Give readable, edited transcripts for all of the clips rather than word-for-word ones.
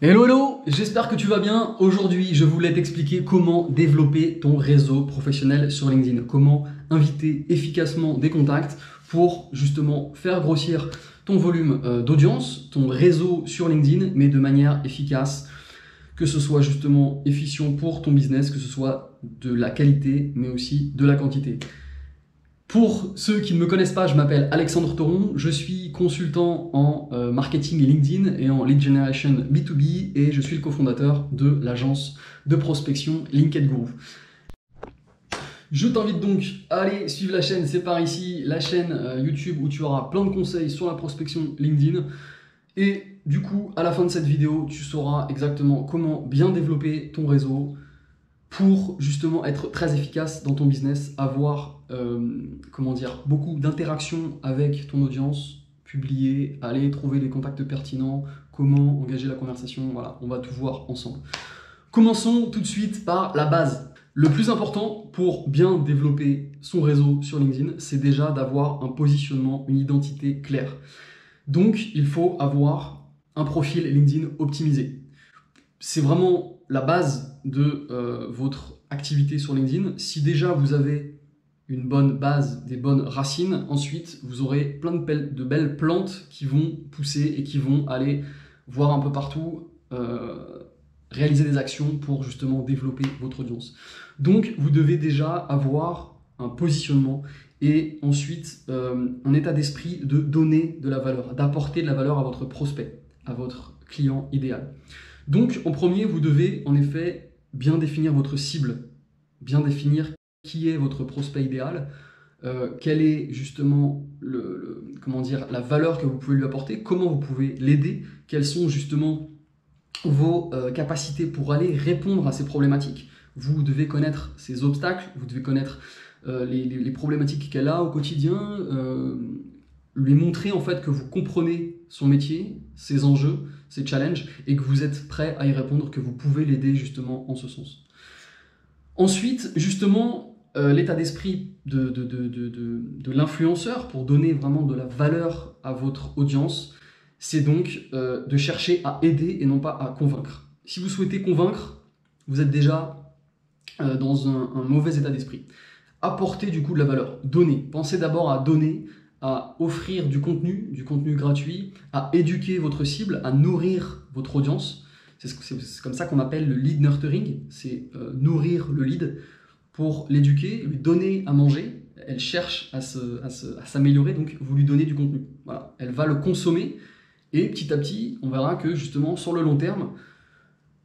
Hello hello, j'espère que tu vas bien. Aujourd'hui, je voulais t'expliquer comment développer ton réseau professionnel sur LinkedIn. Comment inviter efficacement des contacts pour justement faire grossir ton volume d'audience, ton réseau sur LinkedIn, mais de manière efficace. Que ce soit justement efficient pour ton business, que ce soit de la qualité, mais aussi de la quantité. Pour ceux qui ne me connaissent pas, je m'appelle Alexandre Thoron, je suis consultant en marketing LinkedIn et en lead generation B2B et je suis le cofondateur de l'agence de prospection LinkedGuru. Je t'invite donc à aller suivre la chaîne, c'est par ici, la chaîne YouTube où tu auras plein de conseils sur la prospection LinkedIn. Et du coup, à la fin de cette vidéo, tu sauras exactement comment bien développer ton réseau pour justement être très efficace dans ton business, avoir beaucoup d'interactions avec ton audience, publier, aller trouver les contacts pertinents, comment engager la conversation, voilà, on va tout voir ensemble. Commençons tout de suite par la base. Le plus important pour bien développer son réseau sur LinkedIn, c'est déjà d'avoir un positionnement, une identité claire. Donc, il faut avoir un profil LinkedIn optimisé. C'est vraiment la base de votre activité sur LinkedIn. Si déjà vous avez une bonne base, des bonnes racines, ensuite vous aurez plein de belles plantes qui vont pousser et qui vont aller voir un peu partout, réaliser des actions pour justement développer votre audience. Donc vous devez déjà avoir un positionnement et ensuite un état d'esprit de donner de la valeur, d'apporter de la valeur à votre prospect, à votre client idéal. Donc, en premier, vous devez en effet bien définir votre cible, bien définir qui est votre prospect idéal, quelle est justement la valeur que vous pouvez lui apporter, comment vous pouvez l'aider, quelles sont justement vos capacités pour aller répondre à ces problématiques. Vous devez connaître ses obstacles, vous devez connaître les problématiques qu'elle a au quotidien, lui montrer en fait que vous comprenez son métier, ses enjeux, ses challenges et que vous êtes prêt à y répondre, que vous pouvez l'aider justement en ce sens. Ensuite, justement, l'état d'esprit de l'influenceur pour donner vraiment de la valeur à votre audience, c'est donc de chercher à aider et non pas à convaincre. Si vous souhaitez convaincre, vous êtes déjà dans un mauvais état d'esprit. Apporter du coup de la valeur, donner. Pensez d'abord à donner, à offrir du contenu gratuit, à éduquer votre cible, à nourrir votre audience. C'est comme ça qu'on appelle le lead nurturing, c'est nourrir le lead pour l'éduquer, lui donner à manger. Elle cherche à s'améliorer, donc vous lui donnez du contenu. Voilà. Elle va le consommer et petit à petit, on verra que justement sur le long terme,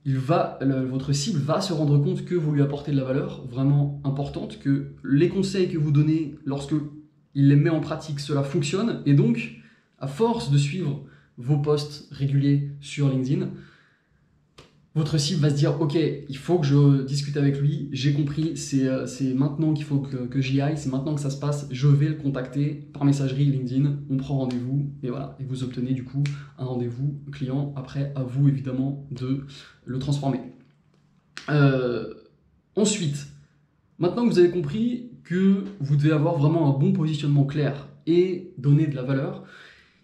votre cible va se rendre compte que vous lui apportez de la valeur vraiment importante, que les conseils que vous donnez lorsque il les met en pratique, cela fonctionne, et donc, à force de suivre vos posts réguliers sur LinkedIn, votre cible va se dire « Ok, il faut que je discute avec lui, j'ai compris, c'est maintenant qu'il faut que j'y aille, c'est maintenant que ça se passe, je vais le contacter par messagerie LinkedIn, on prend rendez-vous, et voilà, et vous obtenez du coup un rendez-vous client, après à vous évidemment de le transformer. Ensuite, maintenant que vous avez compris que vous devez avoir vraiment un bon positionnement clair et donner de la valeur,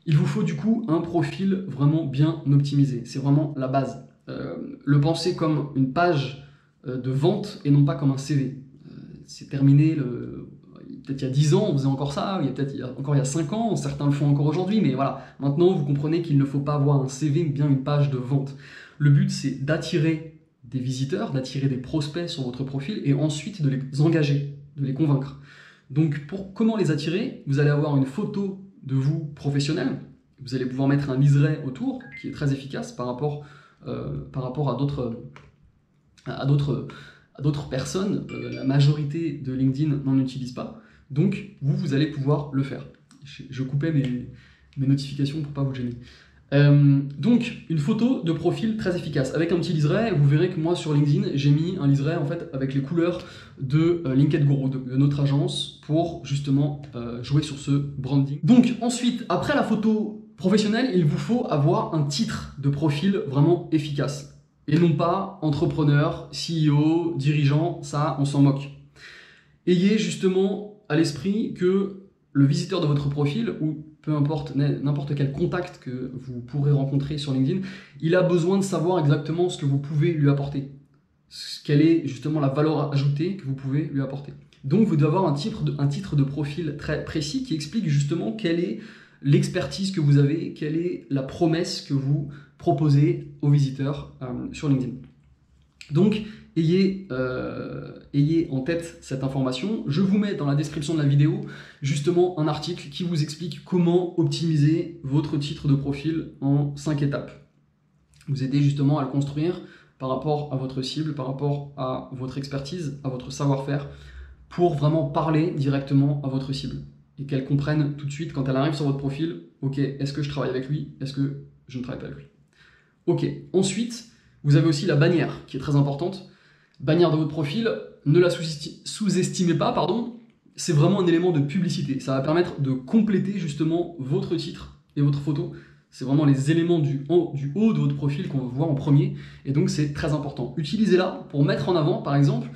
il vous faut du coup un profil vraiment bien optimisé. C'est vraiment la base. Le penser comme une page de vente et non pas comme un CV. C'est terminé, peut-être il y a 10 ans on faisait encore ça, peut-être encore il y a 5 ans, certains le font encore aujourd'hui, mais voilà, maintenant vous comprenez qu'il ne faut pas avoir un CV mais bien une page de vente. Le but c'est d'attirer des visiteurs, d'attirer des prospects sur votre profil et ensuite de les engager, de les convaincre. Donc comment les attirer? Vous allez avoir une photo de vous professionnel, vous allez pouvoir mettre un liseré autour qui est très efficace par rapport à d'autres personnes. La majorité de LinkedIn n'en utilise pas, donc vous allez pouvoir le faire. Je coupais mes notifications pour ne pas vous gêner. Donc une photo de profil très efficace avec un petit liseré. Vous verrez que moi sur LinkedIn j'ai mis un liseré en fait avec les couleurs de LinkedGuru, de notre agence, pour justement jouer sur ce branding. Donc ensuite, après la photo professionnelle, il vous faut avoir un titre de profil vraiment efficace et non pas entrepreneur, CEO, dirigeant, ça on s'en moque. Ayez justement à l'esprit que le visiteur de votre profil, ou peu importe n'importe quel contact que vous pourrez rencontrer sur LinkedIn, il a besoin de savoir exactement ce que vous pouvez lui apporter. Quelle est justement la valeur ajoutée que vous pouvez lui apporter. Donc vous devez avoir un titre de profil très précis qui explique justement quelle est l'expertise que vous avez, quelle est la promesse que vous proposez aux visiteurs sur LinkedIn. Donc ayez en tête cette information. Je vous mets dans la description de la vidéo justement un article qui vous explique comment optimiser votre titre de profil en 5 étapes. Vous aider justement à le construire par rapport à votre cible, par rapport à votre expertise, à votre savoir-faire, pour vraiment parler directement à votre cible et qu'elle comprenne tout de suite quand elle arrive sur votre profil, ok, est-ce que je travaille avec lui, est-ce que je ne travaille pas avec lui. Ok, ensuite, vous avez aussi la bannière qui est très importante. Bannière de votre profil, ne la sous-estimez pas, pardon, c'est vraiment un élément de publicité. Ça va permettre de compléter justement votre titre et votre photo. C'est vraiment les éléments du haut de votre profil qu'on va voir en premier, et donc c'est très important. Utilisez-la pour mettre en avant, par exemple,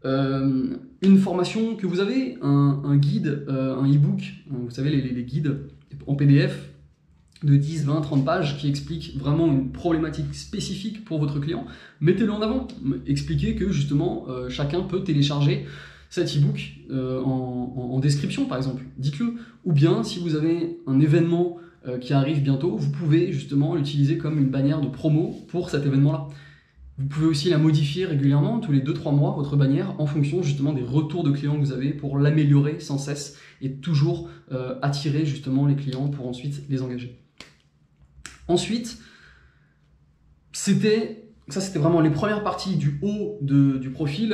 une formation que vous avez, un guide, un e-book, vous savez, les guides en PDF de 10, 20, 30 pages qui expliquent vraiment une problématique spécifique pour votre client. Mettez-le en avant, expliquez que justement chacun peut télécharger cet e-book en description, par exemple, dites-le. Ou bien, si vous avez un événement qui arrive bientôt, vous pouvez justement l'utiliser comme une bannière de promo pour cet événement-là. Vous pouvez aussi la modifier régulièrement, tous les 2-3 mois, votre bannière, en fonction justement des retours de clients que vous avez pour l'améliorer sans cesse et toujours attirer justement les clients pour ensuite les engager. Ensuite, c'était vraiment les premières parties du haut du profil.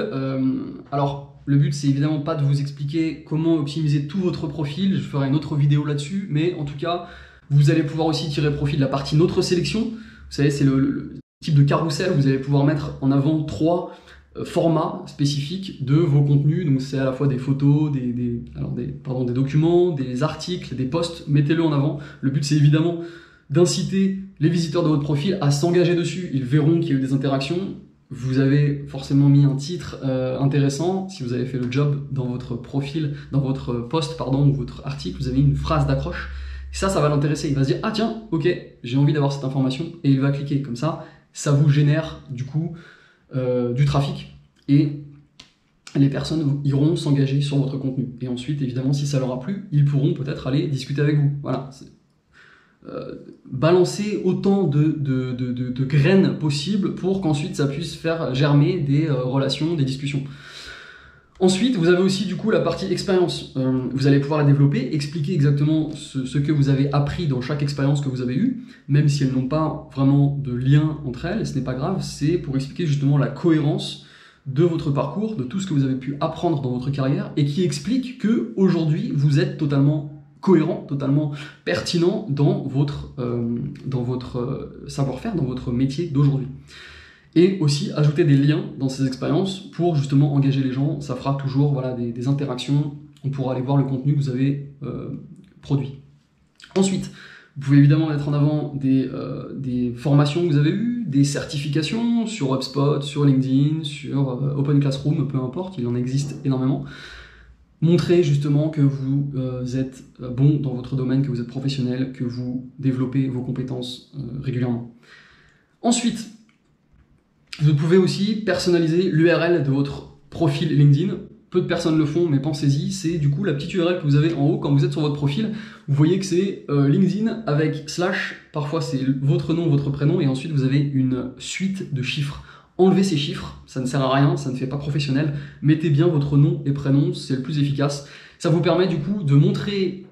Alors, le but, c'est évidemment pas de vous expliquer comment optimiser tout votre profil, je ferai une autre vidéo là-dessus, mais en tout cas, vous allez pouvoir aussi tirer profit de la partie notre sélection. Vous savez, c'est le type de carrousel où vous allez pouvoir mettre en avant 3 formats spécifiques de vos contenus. Donc c'est à la fois des photos, des documents, des articles, des posts. Mettez-le en avant. Le but, c'est évidemment d'inciter les visiteurs de votre profil à s'engager dessus. Ils verront qu'il y a eu des interactions. Vous avez forcément mis un titre intéressant. Si vous avez fait le job dans votre profil, dans votre post, ou votre article, vous avez une phrase d'accroche. Ça va l'intéresser. Il va se dire, ah tiens, ok, j'ai envie d'avoir cette information, et il va cliquer. Comme ça vous génère du coup du trafic, et les personnes iront s'engager sur votre contenu. Et ensuite, évidemment, si ça leur a plu, ils pourront peut-être aller discuter avec vous. Voilà. Balancer autant de graines possibles pour qu'ensuite ça puisse faire germer des relations, des discussions. Ensuite, vous avez aussi du coup la partie expérience. Vous allez pouvoir la développer, expliquer exactement ce que vous avez appris dans chaque expérience que vous avez eue, même si elles n'ont pas vraiment de lien entre elles, ce n'est pas grave, c'est pour expliquer justement la cohérence de votre parcours, de tout ce que vous avez pu apprendre dans votre carrière, et qui explique que aujourd'hui vous êtes totalement cohérent, totalement pertinent dans votre savoir-faire, dans votre métier d'aujourd'hui. Et aussi ajouter des liens dans ces expériences pour justement engager les gens. Ça fera toujours des interactions, on pourra aller voir le contenu que vous avez produit. Ensuite, vous pouvez évidemment mettre en avant des formations que vous avez eues, des certifications sur HubSpot, sur LinkedIn, sur Open Classroom, peu importe, il en existe énormément. Montrez justement que vous êtes bon dans votre domaine, que vous êtes professionnel, que vous développez vos compétences régulièrement. Ensuite, vous pouvez aussi personnaliser l'URL de votre profil LinkedIn. Peu de personnes le font, mais pensez-y, c'est du coup la petite URL que vous avez en haut quand vous êtes sur votre profil. Vous voyez que c'est LinkedIn avec /, parfois c'est votre nom, votre prénom, et ensuite vous avez une suite de chiffres. Enlevez ces chiffres, ça ne sert à rien, ça ne fait pas professionnel. Mettez bien votre nom et prénom, c'est le plus efficace. Ça vous permet du coup de montrer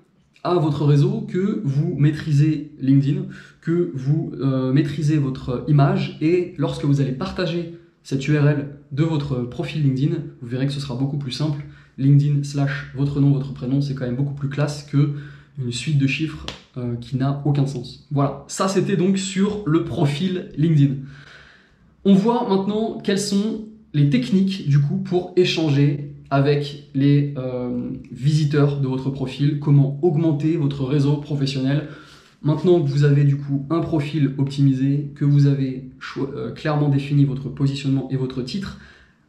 à votre réseau que vous maîtrisez LinkedIn, que vous maîtrisez votre image, et lorsque vous allez partager cette URL de votre profil LinkedIn, vous verrez que ce sera beaucoup plus simple. LinkedIn / votre nom, votre prénom, c'est quand même beaucoup plus classe que une suite de chiffres qui n'a aucun sens. Voilà, ça c'était donc sur le profil LinkedIn. On voit maintenant quelles sont les techniques du coup pour échanger avec les visiteurs de votre profil, comment augmenter votre réseau professionnel. Maintenant que vous avez du coup un profil optimisé, que vous avez clairement défini votre positionnement et votre titre,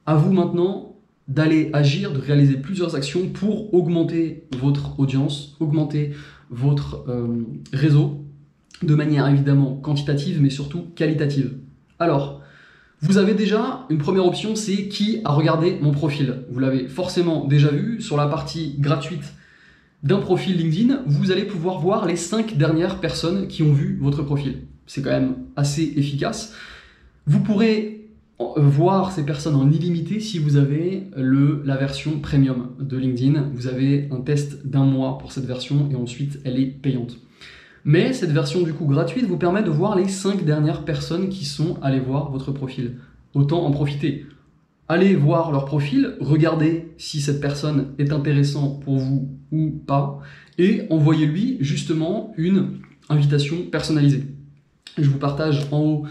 à vous maintenant d'aller agir, de réaliser plusieurs actions pour augmenter votre audience, augmenter votre réseau de manière évidemment quantitative, mais surtout qualitative. Alors, vous avez déjà une première option, c'est qui a regardé mon profil. Vous l'avez forcément déjà vu, sur la partie gratuite d'un profil LinkedIn, vous allez pouvoir voir les 5 dernières personnes qui ont vu votre profil. C'est quand même assez efficace. Vous pourrez voir ces personnes en illimité si vous avez la version premium de LinkedIn. Vous avez un test d'1 mois pour cette version et ensuite elle est payante. Mais cette version du coup gratuite vous permet de voir les 5 dernières personnes qui sont allées voir votre profil. Autant en profiter. Allez voir leur profil, regardez si cette personne est intéressante pour vous ou pas et envoyez-lui justement une invitation personnalisée. Je vous partage en haut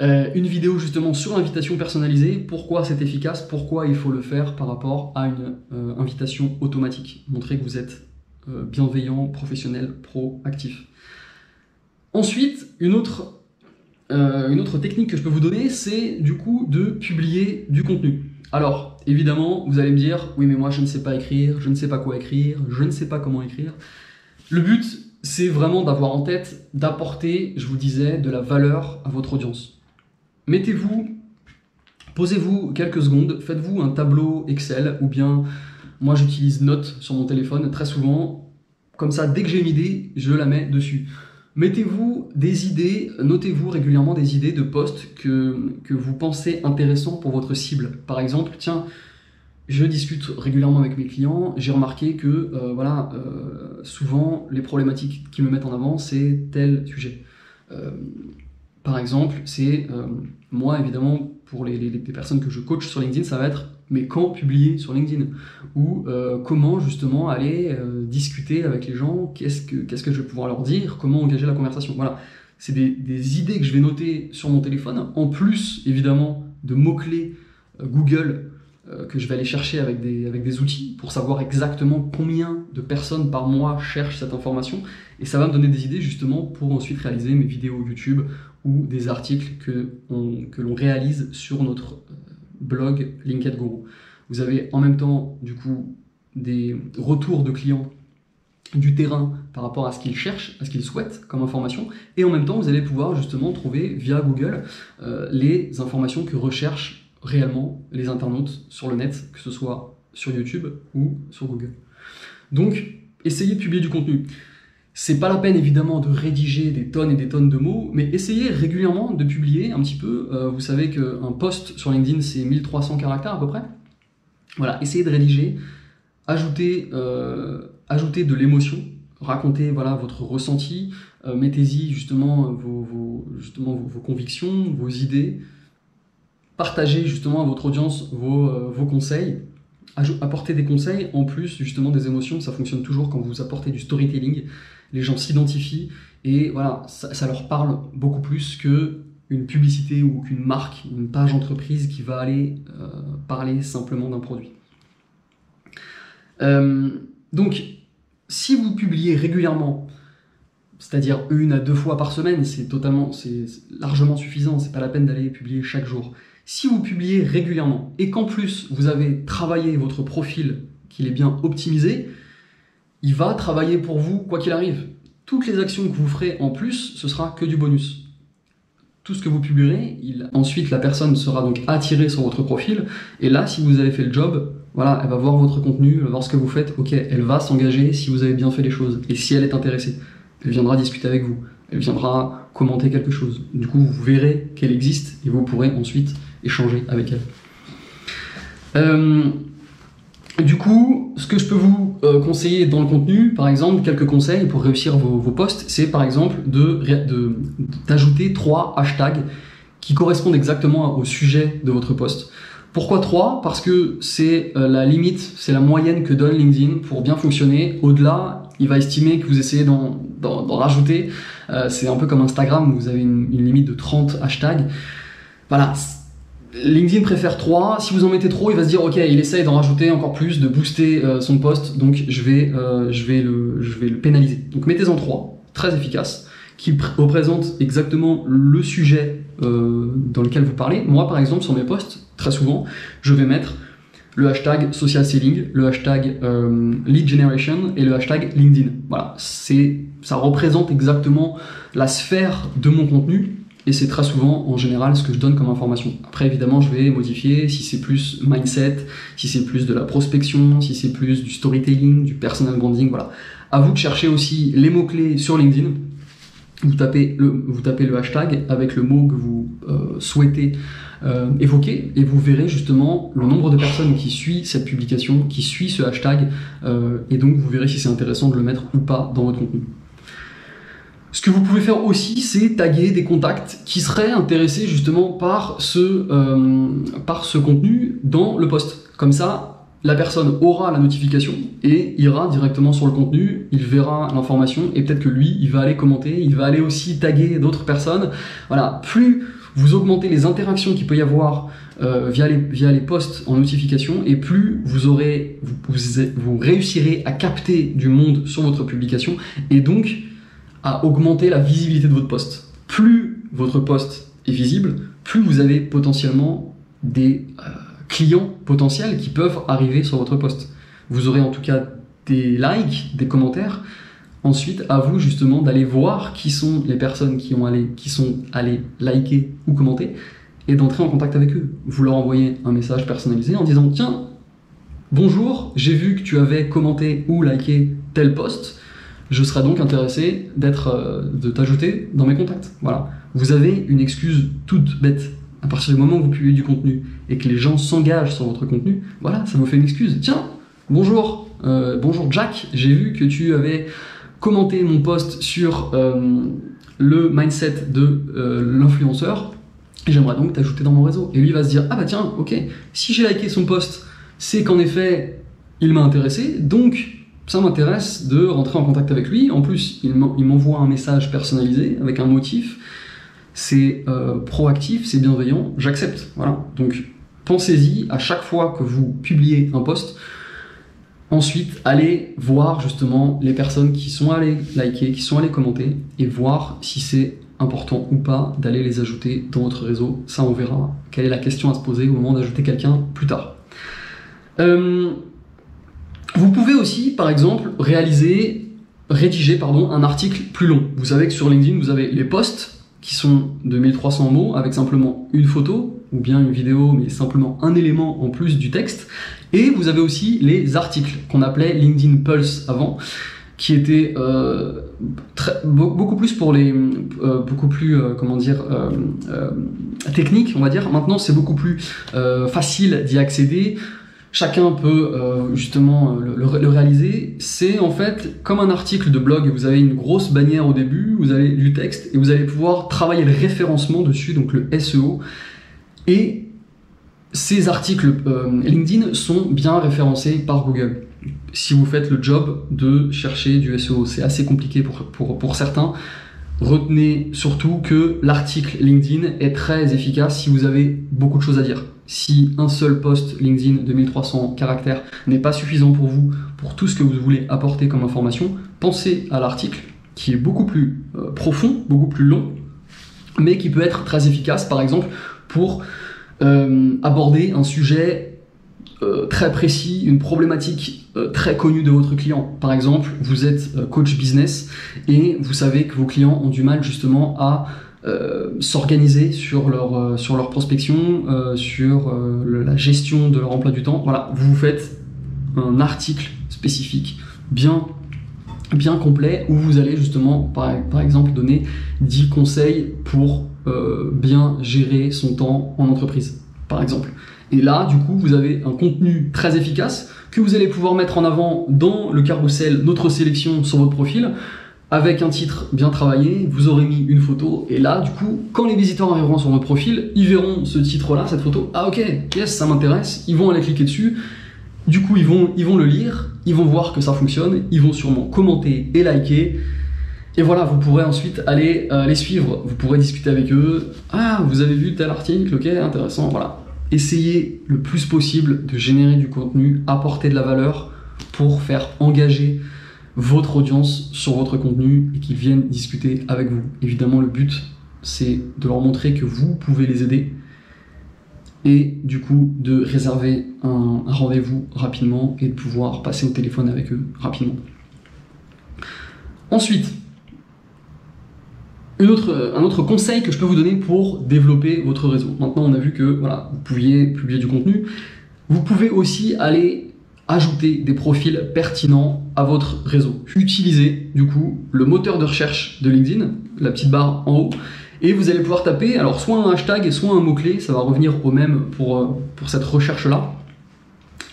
une vidéo justement sur l'invitation personnalisée, pourquoi c'est efficace, pourquoi il faut le faire par rapport à une invitation automatique. Montrer que vous êtes bienveillant, professionnel, proactif. Ensuite, une autre technique que je peux vous donner, c'est du coup de publier du contenu. Alors, évidemment, vous allez me dire, oui mais moi je ne sais pas écrire, je ne sais pas quoi écrire, je ne sais pas comment écrire. Le but, c'est vraiment d'avoir en tête, d'apporter, je vous disais, de la valeur à votre audience. Posez-vous quelques secondes, faites-vous un tableau Excel ou bien, moi j'utilise Notes sur mon téléphone très souvent, comme ça dès que j'ai une idée, je la mets dessus. Mettez-vous des idées, notez-vous régulièrement des idées de posts que vous pensez intéressants pour votre cible. Par exemple, tiens, je discute régulièrement avec mes clients, j'ai remarqué que souvent les problématiques qu'ils me mettent en avant, c'est tel sujet. Par exemple, c'est moi évidemment pour les personnes que je coach sur LinkedIn, ça va être mais quand publier sur LinkedIn ou comment justement aller discuter avec les gens, qu'est-ce que je vais pouvoir leur dire, comment engager la conversation. Voilà, c'est des idées que je vais noter sur mon téléphone, en plus évidemment de mots-clés Google que je vais aller chercher avec des outils pour savoir exactement combien de personnes par mois cherchent cette information et ça va me donner des idées justement pour ensuite réaliser mes vidéos YouTube ou des articles que l'on réalise sur notre blog LinkedIn Guru. Vous avez en même temps du coup des retours de clients du terrain par rapport à ce qu'ils cherchent, à ce qu'ils souhaitent comme information et en même temps vous allez pouvoir justement trouver via Google les informations que recherchent réellement les internautes sur le net, que ce soit sur YouTube ou sur Google. Donc essayez de publier du contenu. C'est pas la peine évidemment de rédiger des tonnes et des tonnes de mots, mais essayez régulièrement de publier un petit peu. Vous savez qu'un post sur LinkedIn c'est 1300 caractères à peu près. Voilà, essayez de rédiger, ajoutez de l'émotion, racontez voilà, votre ressenti, mettez-y justement vos convictions, vos idées, partagez justement à votre audience vos conseils. Apporter des conseils en plus justement des émotions, ça fonctionne toujours quand vous apportez du storytelling. Les gens s'identifient et voilà, ça leur parle beaucoup plus qu'une publicité ou qu'une marque, une page entreprise qui va aller parler simplement d'un produit. Donc, si vous publiez régulièrement, c'est-à-dire 1 à 2 fois par semaine, c'est largement suffisant, c'est pas la peine d'aller publier chaque jour. Si vous publiez régulièrement et qu'en plus vous avez travaillé votre profil, qu'il est bien optimisé, il va travailler pour vous quoi qu'il arrive. Toutes les actions que vous ferez en plus, ce sera que du bonus. Tout ce que vous publierez, ensuite la personne sera donc attirée sur votre profil et là, si vous avez fait le job, voilà, elle va voir votre contenu, elle va voir ce que vous faites, ok, elle va s'engager si vous avez bien fait les choses et si elle est intéressée. Elle viendra discuter avec vous, elle viendra commenter quelque chose. Du coup, vous verrez qu'elle existe et vous pourrez ensuite échanger avec elle. Du coup, ce que je peux vous conseiller dans le contenu, par exemple, quelques conseils pour réussir vos posts, c'est par exemple d'ajouter 3 hashtags qui correspondent exactement au sujet de votre post. Pourquoi 3? Parce que c'est la limite, c'est la moyenne que donne LinkedIn pour bien fonctionner. Au-delà, il va estimer que vous essayez d'en rajouter. C'est un peu comme Instagram où vous avez une limite de 30 hashtags. Voilà. LinkedIn préfère 3, si vous en mettez trop, il va se dire ok, il essaye d'en rajouter encore plus, de booster son post, donc je vais le pénaliser. Donc mettez-en 3, très efficaces, qui représentent exactement le sujet dans lequel vous parlez. Moi par exemple sur mes posts, très souvent, je vais mettre le hashtag social selling, le hashtag lead generation et le hashtag LinkedIn. Voilà, ça représente exactement la sphère de mon contenu et c'est très souvent en général ce que je donne comme information. Après évidemment je vais modifier si c'est plus mindset, si c'est plus de la prospection, si c'est plus du storytelling, du personal branding, voilà. À vous de chercher aussi les mots-clés sur LinkedIn. Vous tapez le hashtag avec le mot que vous souhaitez évoquer et vous verrez justement le nombre de personnes qui suivent cette publication, qui suivent ce hashtag et donc vous verrez si c'est intéressant de le mettre ou pas dans votre contenu. Ce que vous pouvez faire aussi, c'est taguer des contacts qui seraient intéressés justement par ce contenu dans le post. Comme ça, la personne aura la notification et ira directement sur le contenu, il verra l'information et peut-être que lui, il va aller commenter, il va aller aussi taguer d'autres personnes. Voilà, plus vous augmentez les interactions qu'il peut y avoir via les posts en notification et plus vous réussirez à capter du monde sur votre publication et donc à augmenter la visibilité de votre post. Plus votre post est visible, plus vous avez potentiellement des clients potentiels qui peuvent arriver sur votre post. Vous aurez en tout cas des likes, des commentaires. Ensuite, à vous justement d'aller voir qui sont les personnes qui sont allées liker ou commenter et d'entrer en contact avec eux. Vous leur envoyez un message personnalisé en disant « Tiens, bonjour, j'ai vu que tu avais commenté ou liké tel post. Je serais donc intéressé de t'ajouter dans mes contacts. » Voilà. Vous avez une excuse toute bête. À partir du moment où vous publiez du contenu et que les gens s'engagent sur votre contenu, voilà, ça vous fait une excuse. Tiens, bonjour Jack, j'ai vu que tu avais commenté mon post sur le mindset de l'influenceur et j'aimerais donc t'ajouter dans mon réseau. Et lui va se dire, ah bah tiens, ok, si j'ai liké son post, c'est qu'en effet, il m'a intéressé, donc ça m'intéresse de rentrer en contact avec lui. En plus, il m'envoie un message personnalisé avec un motif. C'est proactif, c'est bienveillant, j'accepte. Voilà. Donc pensez-y à chaque fois que vous publiez un post. Ensuite, allez voir justement les personnes qui sont allées liker, qui sont allées commenter et voir si c'est important ou pas d'aller les ajouter dans votre réseau. Ça, on verra quelle est la question à se poser au moment d'ajouter quelqu'un plus tard. Vous pouvez aussi, par exemple, rédiger un article plus long. Vous savez que sur LinkedIn, vous avez les posts qui sont de 1300 mots avec simplement une photo ou bien une vidéo mais simplement un élément en plus du texte et vous avez aussi les articles qu'on appelait LinkedIn Pulse avant qui étaient beaucoup plus pour les techniques on va dire. Maintenant c'est beaucoup plus facile d'y accéder. Chacun peut justement le réaliser. C'est en fait comme un article de blog. Vous avez une grosse bannière au début, vous avez du texte et vous allez pouvoir travailler le référencement dessus, donc le SEO. Et ces articles LinkedIn sont bien référencés par Google. Si vous faites le job de chercher du SEO, c'est assez compliqué pour certains. Retenez surtout que l'article LinkedIn est très efficace si vous avez beaucoup de choses à dire. Si un seul post LinkedIn de 1300 caractères n'est pas suffisant pour vous, pour tout ce que vous voulez apporter comme information, pensez à l'article qui est beaucoup plus profond, beaucoup plus long, mais qui peut être très efficace, par exemple, pour aborder un sujet très précis, une problématique très connue de votre client. Par exemple, vous êtes coach business et vous savez que vos clients ont du mal justement à s'organiser sur leur prospection, sur la gestion de leur emploi du temps. Voilà, vous faites un article spécifique bien complet où vous allez justement par exemple donner 10 conseils pour bien gérer son temps en entreprise, par exemple. Et là, du coup, vous avez un contenu très efficace que vous allez pouvoir mettre en avant dans le carrousel Notre sélection sur votre profil avec un titre bien travaillé, vous aurez mis une photo et là, du coup, quand les visiteurs arriveront sur votre profil, ils verront ce titre-là, cette photo. Ah ok, yes, ça m'intéresse, ils vont aller cliquer dessus. Du coup, ils vont le lire, ils vont voir que ça fonctionne, ils vont sûrement commenter et liker. Et voilà, vous pourrez ensuite aller les suivre, vous pourrez discuter avec eux. Ah, vous avez vu tel article, ok, intéressant, voilà. Essayez le plus possible de générer du contenu, apporter de la valeur pour faire engager votre audience sur votre contenu et qu'ils viennent discuter avec vous. Évidemment, le but, c'est de leur montrer que vous pouvez les aider et du coup de réserver un rendez-vous rapidement et de pouvoir passer au téléphone avec eux rapidement. Ensuite, un autre conseil que je peux vous donner pour développer votre réseau. Maintenant, on a vu que voilà, vous pouviez publier du contenu. Vous pouvez aussi aller ajouter des profils pertinents à votre réseau. Utilisez du coup le moteur de recherche de LinkedIn, la petite barre en haut, et vous allez pouvoir taper alors soit un hashtag et soit un mot-clé, ça va revenir au même pour cette recherche-là.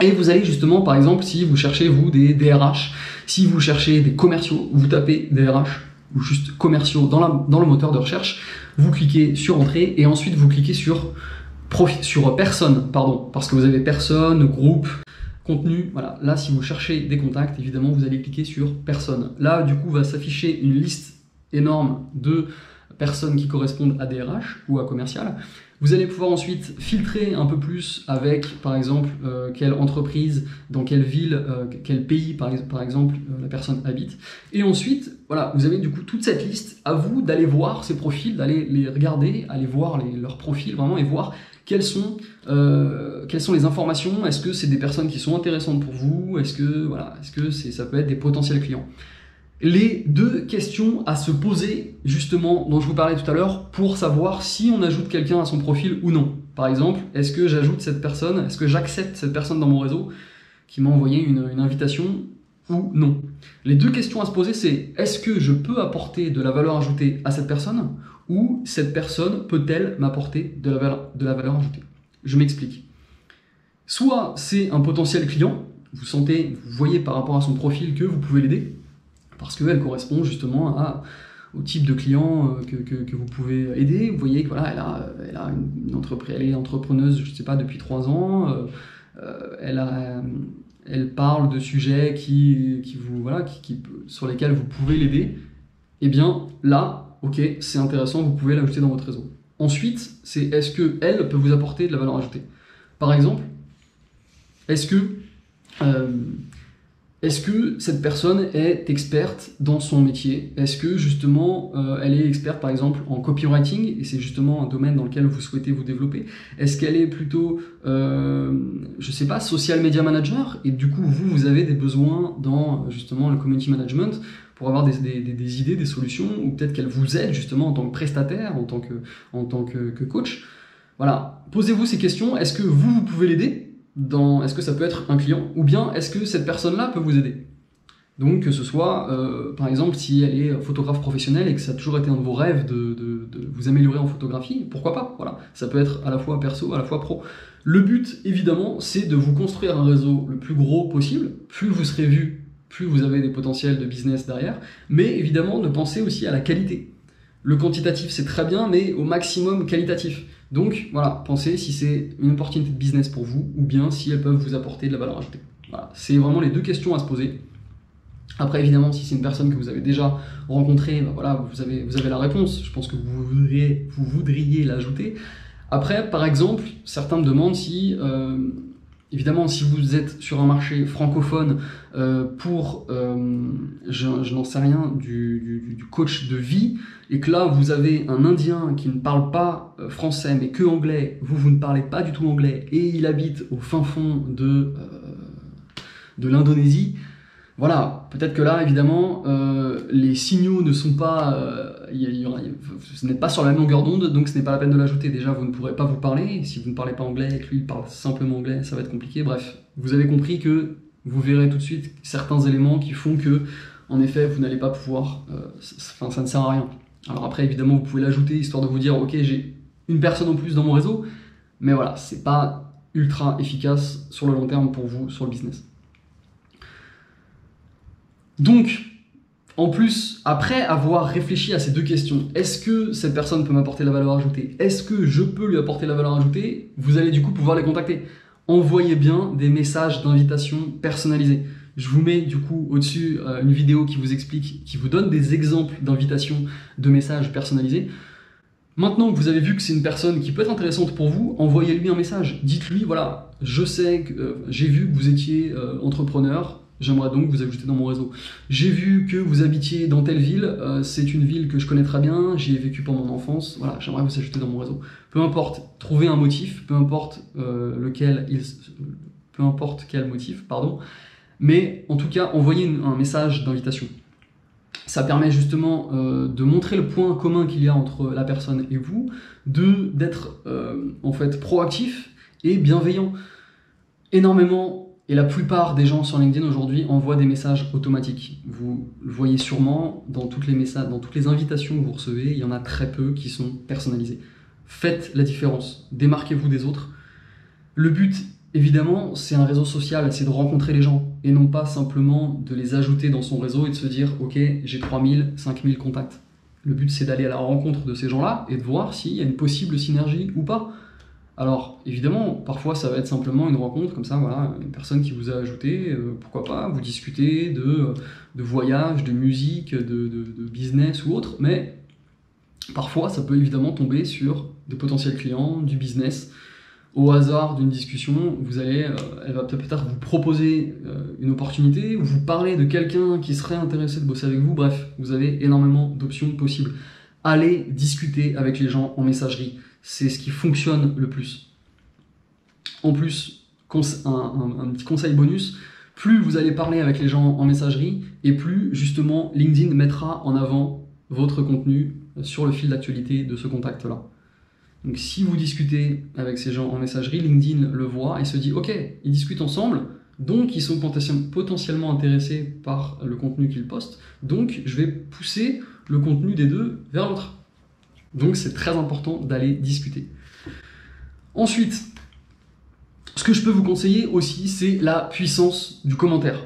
Et vous allez justement, par exemple, si vous cherchez vous des DRH, si vous cherchez des commerciaux, vous tapez DRH ou juste commerciaux dans le moteur de recherche, vous cliquez sur entrée et ensuite vous cliquez sur personne, parce que vous avez personne, groupe, contenu, voilà. Là, si vous cherchez des contacts, évidemment, vous allez cliquer sur personne. Là, du coup, va s'afficher une liste énorme de personnes qui correspondent à DRH ou à commercial. Vous allez pouvoir ensuite filtrer un peu plus avec, par exemple, quelle entreprise, dans quelle ville, quel pays, par exemple, la personne habite. Et ensuite, voilà, vous avez du coup toute cette liste. À vous d'aller voir ces profils, d'aller les regarder, aller voir leurs profils vraiment et voir quelles sont les informations. Est-ce que c'est des personnes qui sont intéressantes pour vous? Est-ce que ça peut être des potentiels clients? Les deux questions à se poser, justement, dont je vous parlais tout à l'heure, pour savoir si on ajoute quelqu'un à son profil ou non. Par exemple, est-ce que j'ajoute cette personne, est-ce que j'accepte cette personne dans mon réseau qui m'a envoyé une invitation ou non? Les deux questions à se poser, c'est est-ce que je peux apporter de la valeur ajoutée à cette personne ou cette personne peut-elle m'apporter de la valeur ajoutée? Je m'explique. Soit c'est un potentiel client, vous voyez par rapport à son profil que vous pouvez l'aider, parce qu'elle correspond justement au type de client que vous pouvez aider. Vous voyez que voilà, elle est entrepreneuse, je ne sais pas, depuis 3 ans. Elle parle de sujets sur lesquels vous pouvez l'aider. Eh bien là, ok, c'est intéressant, vous pouvez l'ajouter dans votre réseau. Ensuite, c'est est-ce qu'elle peut vous apporter de la valeur ajoutée? Par exemple, est-ce que cette personne est experte dans son métier? Est-ce que justement elle est experte par exemple en copywriting et c'est justement un domaine dans lequel vous souhaitez vous développer? Est-ce qu'elle est plutôt, je sais pas, social media manager et du coup vous avez des besoins dans justement le community management pour avoir des idées, des solutions, ou peut-être qu'elle vous aide justement en tant que prestataire, en tant que coach? Voilà, posez-vous ces questions. Est-ce que vous pouvez l'aider? Est-ce que ça peut être un client ou bien est-ce que cette personne-là peut vous aider? Donc que ce soit, par exemple, si elle est photographe professionnelle et que ça a toujours été un de vos rêves de vous améliorer en photographie, pourquoi pas? Voilà, ça peut être à la fois perso, à la fois pro. Le but, évidemment, c'est de vous construire un réseau le plus gros possible. Plus vous serez vu, plus vous avez des potentiels de business derrière. Mais évidemment, de penser aussi à la qualité. Le quantitatif, c'est très bien, mais au maximum qualitatif. Donc voilà, pensez si c'est une opportunité de business pour vous ou bien si elles peuvent vous apporter de la valeur ajoutée. Voilà, c'est vraiment les deux questions à se poser. Après évidemment, si c'est une personne que vous avez déjà rencontrée, ben voilà, vous avez la réponse. Je pense que vous voudriez l'ajouter. Après, par exemple, certains me demandent si, évidemment, si vous êtes sur un marché francophone je n'en sais rien, du coach de vie, et que là, vous avez un Indien qui ne parle pas français, mais que anglais, vous ne parlez pas du tout anglais, et il habite au fin fond de l'Indonésie, voilà, peut-être que là, évidemment, les signaux ne sont pas... vous n'êtes pas sur la même longueur d'onde, donc ce n'est pas la peine de l'ajouter. Déjà, vous ne pourrez pas vous parler. Si vous ne parlez pas anglais et que lui il parle simplement anglais, ça va être compliqué. Bref, vous avez compris que vous verrez tout de suite certains éléments qui font que, en effet, vous n'allez pas pouvoir... ça ne sert à rien. Alors après, évidemment, vous pouvez l'ajouter, histoire de vous dire, ok, j'ai une personne en plus dans mon réseau, mais voilà, c'est pas ultra efficace sur le long terme pour vous, sur le business. Donc, en plus, après avoir réfléchi à ces deux questions, est-ce que cette personne peut m'apporter de la valeur ajoutée? Est-ce que je peux lui apporter de la valeur ajoutée? Vous allez du coup pouvoir les contacter. Envoyez bien des messages d'invitation personnalisés. Je vous mets du coup au-dessus une vidéo qui vous explique, qui vous donne des exemples d'invitations, de messages personnalisés. Maintenant que vous avez vu que c'est une personne qui peut être intéressante pour vous, envoyez-lui un message. Dites-lui, voilà, je sais que j'ai vu que vous étiez entrepreneur, j'aimerais donc vous ajouter dans mon réseau. J'ai vu que vous habitiez dans telle ville, c'est une ville que je connais très bien, j'y ai vécu pendant mon enfance, voilà, j'aimerais vous ajouter dans mon réseau. Peu importe, trouvez un motif, peu importe peu importe quel motif, pardon, mais en tout cas, envoyez un message d'invitation. Ça permet justement de montrer le point commun qu'il y a entre la personne et vous, d'être en fait proactif et bienveillant. Énormément, et la plupart des gens sur LinkedIn aujourd'hui envoient des messages automatiques. Vous le voyez sûrement dans toutes les messages, dans toutes les invitations que vous recevez, il y en a très peu qui sont personnalisées. Faites la différence, démarquez-vous des autres. Le but, évidemment, c'est un réseau social, c'est de rencontrer les gens, et non pas simplement de les ajouter dans son réseau et de se dire « Ok, j'ai 3000, 5000 contacts ». Le but, c'est d'aller à la rencontre de ces gens-là et de voir s'il y a une possible synergie ou pas. Alors, évidemment, parfois, ça va être simplement une rencontre, comme ça, voilà, une personne qui vous a ajouté, pourquoi pas, vous discutez de voyage, de musique, de business ou autre, mais parfois, ça peut évidemment tomber sur des potentiels clients, du business. Au hasard d'une discussion, elle va peut-être vous proposer une opportunité ou vous parler de quelqu'un qui serait intéressé de bosser avec vous. Bref, vous avez énormément d'options possibles. Allez discuter avec les gens en messagerie. C'est ce qui fonctionne le plus. En plus, un petit conseil bonus, plus vous allez parler avec les gens en messagerie et plus justement LinkedIn mettra en avant votre contenu sur le fil d'actualité de ce contact-là. Donc si vous discutez avec ces gens en messagerie, LinkedIn le voit et se dit « Ok, ils discutent ensemble, donc ils sont potentiellement intéressés par le contenu qu'ils postent, donc je vais pousser le contenu des deux vers l'autre. » Donc c'est très important d'aller discuter. Ensuite, ce que je peux vous conseiller aussi, c'est la puissance du commentaire.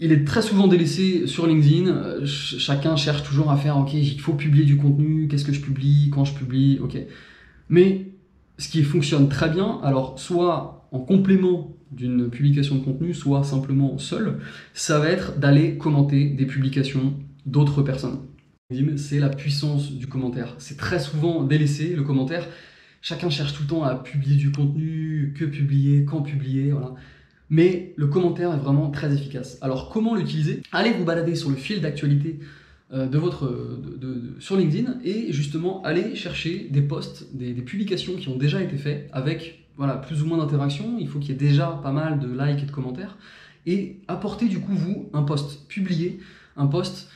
Il est très souvent délaissé sur LinkedIn. Chacun cherche toujours à faire « Ok, il faut publier du contenu, qu'est-ce que je publie, quand je publie, ok. » Mais ce qui fonctionne très bien, alors soit en complément d'une publication de contenu, soit simplement seul, ça va être d'aller commenter des publications d'autres personnes. C'est la puissance du commentaire. C'est très souvent délaissé, le commentaire. Chacun cherche tout le temps à publier du contenu, que publier, quand publier, voilà. Mais le commentaire est vraiment très efficace. Alors comment l'utiliser? Allez vous balader sur le fil d'actualité sur LinkedIn et justement allez chercher des posts, des publications qui ont déjà été faites avec voilà, plus ou moins d'interaction. Il faut qu'il y ait déjà pas mal de likes et de commentaires. Et apportez du coup vous un post, publiez un post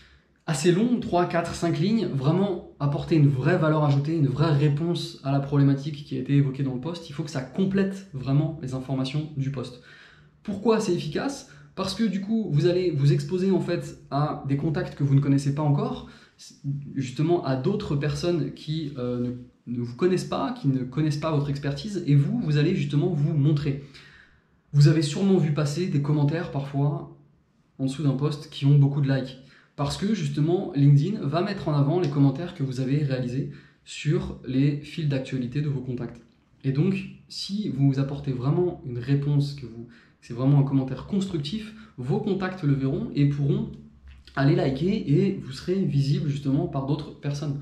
assez long, 3, 4, 5 lignes, vraiment apporter une vraie valeur ajoutée, une vraie réponse à la problématique qui a été évoquée dans le post. Il faut que ça complète vraiment les informations du post. Pourquoi c'est efficace? Parce que du coup, vous allez vous exposer en fait à des contacts que vous ne connaissez pas encore, justement à d'autres personnes qui ne vous connaissent pas, qui ne connaissent pas votre expertise, et vous allez justement vous montrer. Vous avez sûrement vu passer des commentaires parfois en dessous d'un post qui ont beaucoup de likes. Parce que justement, LinkedIn va mettre en avant les commentaires que vous avez réalisés sur les fils d'actualité de vos contacts. Et donc, si vous apportez vraiment une réponse, c'est vraiment un commentaire constructif, vos contacts le verront et pourront aller liker et vous serez visible justement par d'autres personnes.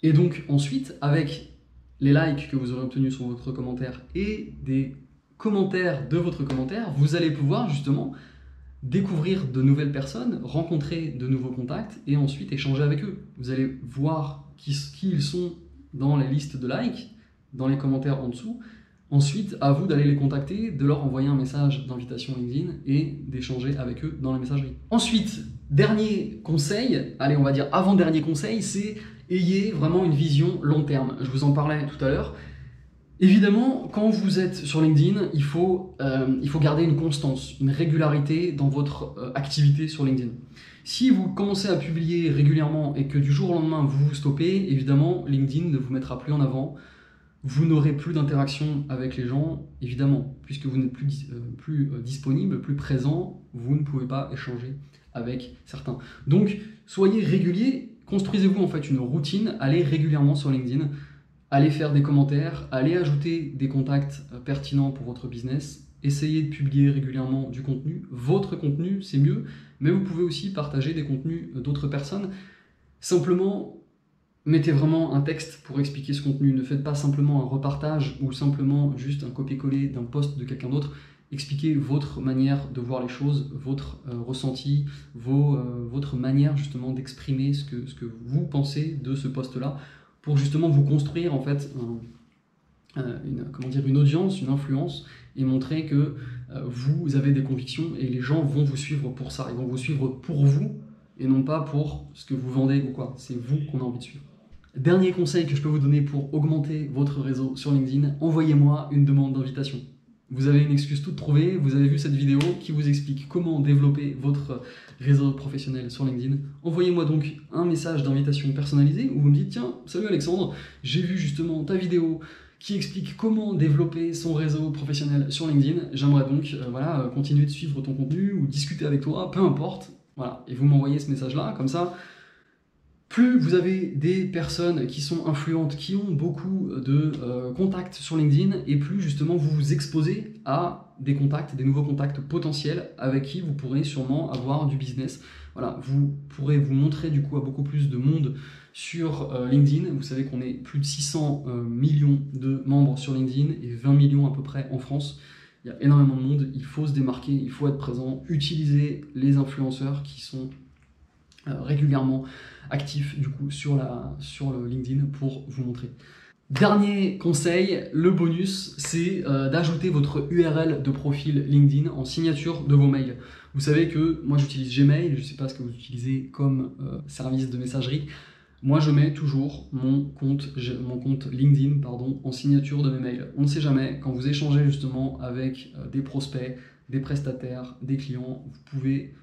Et donc ensuite, avec les likes que vous aurez obtenus sur votre commentaire et des commentaires de votre commentaire, vous allez pouvoir justement découvrir de nouvelles personnes, rencontrer de nouveaux contacts et ensuite échanger avec eux. Vous allez voir qui ils sont dans les listes de likes, dans les commentaires en dessous. Ensuite, à vous d'aller les contacter, de leur envoyer un message d'invitation LinkedIn et d'échanger avec eux dans la messagerie. Ensuite, dernier conseil, allez on va dire avant-dernier conseil, c'est ayez vraiment une vision long terme. Je vous en parlais tout à l'heure. Évidemment, quand vous êtes sur LinkedIn, il faut garder une constance, une régularité dans votre activité sur LinkedIn. Si vous commencez à publier régulièrement et que du jour au lendemain vous vous stoppez, évidemment, LinkedIn ne vous mettra plus en avant. Vous n'aurez plus d'interaction avec les gens, évidemment, puisque vous n'êtes plus disponible, plus présent, vous ne pouvez pas échanger avec certains. Donc, soyez réguliers, construisez-vous en fait une routine, allez régulièrement sur LinkedIn, allez faire des commentaires, allez ajouter des contacts pertinents pour votre business, essayez de publier régulièrement du contenu. Votre contenu, c'est mieux, mais vous pouvez aussi partager des contenus d'autres personnes. Simplement, mettez vraiment un texte pour expliquer ce contenu. Ne faites pas simplement un repartage ou simplement juste un copier-coller d'un post de quelqu'un d'autre. expliquer votre manière de voir les choses, votre ressenti, votre manière justement d'exprimer ce que vous pensez de ce poste-là, pour justement vous construire en fait une audience, une influence, et montrer que vous avez des convictions et les gens vont vous suivre pour ça. Ils vont vous suivre pour vous et non pas pour ce que vous vendez ou quoi. C'est vous qu'on a envie de suivre. Dernier conseil que je peux vous donner pour augmenter votre réseau sur LinkedIn, envoyez-moi une demande d'invitation. Vous avez une excuse toute trouvée, vous avez vu cette vidéo qui vous explique comment développer votre réseau professionnel sur LinkedIn. Envoyez-moi donc un message d'invitation personnalisé où vous me dites « Tiens, salut Alexandre, j'ai vu justement ta vidéo qui explique comment développer son réseau professionnel sur LinkedIn. J'aimerais donc continuer de suivre ton contenu ou discuter avec toi, peu importe. » Voilà. Et vous m'envoyez ce message-là, comme ça. Plus vous avez des personnes qui sont influentes, qui ont beaucoup de contacts sur LinkedIn, et plus justement vous vous exposez à des contacts, des nouveaux contacts potentiels avec qui vous pourrez sûrement avoir du business. Voilà, vous pourrez vous montrer du coup à beaucoup plus de monde sur LinkedIn. Vous savez qu'on est plus de 600 millions de membres sur LinkedIn et 20 millions à peu près en France. Il y a énormément de monde, il faut se démarquer, il faut être présent, utiliser les influenceurs qui sont régulièrement actifs du coup sur le LinkedIn pour vous montrer. Dernier conseil, le bonus, c'est d'ajouter votre URL de profil LinkedIn en signature de vos mails. Vous savez que moi j'utilise Gmail, je ne sais pas ce que vous utilisez comme service de messagerie. Moi je mets toujours mon compte LinkedIn en signature de mes mails. On ne sait jamais, quand vous échangez justement avec des prospects, des prestataires, des clients, vous pouvez...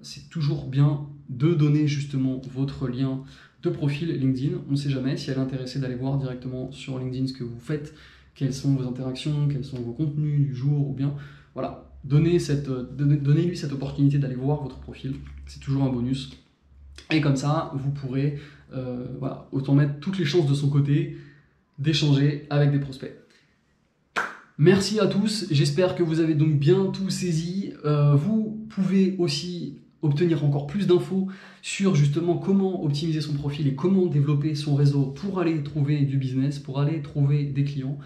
c'est toujours bien de donner justement votre lien de profil LinkedIn. On ne sait jamais si elle est intéressée d'aller voir directement sur LinkedIn ce que vous faites, quelles sont vos interactions, quels sont vos contenus du jour, ou bien voilà, donnez-lui cette opportunité d'aller voir votre profil, c'est toujours un bonus. Et comme ça, vous pourrez autant mettre toutes les chances de son côté d'échanger avec des prospects. Merci à tous, j'espère que vous avez donc bien tout saisi. Vous pouvez aussi obtenir encore plus d'infos sur justement comment optimiser son profil et comment développer son réseau pour aller trouver du business, pour aller trouver des clients,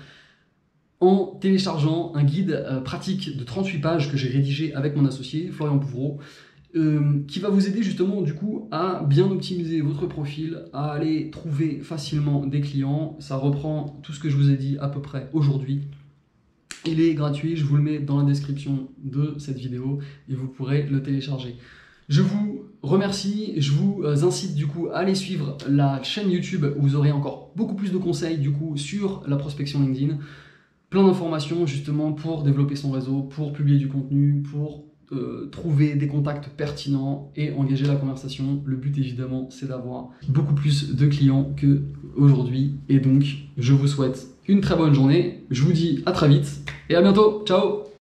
en téléchargeant un guide pratique de 38 pages que j'ai rédigé avec mon associé Florian Pouvreau, qui va vous aider justement du coup à bien optimiser votre profil, à aller trouver facilement des clients. Ça reprend tout ce que je vous ai dit à peu près aujourd'hui. Il est gratuit, je vous le mets dans la description de cette vidéo et vous pourrez le télécharger. Je vous remercie, je vous incite du coup à aller suivre la chaîne YouTube où vous aurez encore beaucoup plus de conseils du coup sur la prospection LinkedIn. Plein d'informations justement pour développer son réseau, pour publier du contenu, pour trouver des contacts pertinents et engager la conversation. Le but évidemment c'est d'avoir beaucoup plus de clients qu'aujourd'hui et donc je vous souhaite une très bonne journée, je vous dis à très vite et à bientôt, ciao.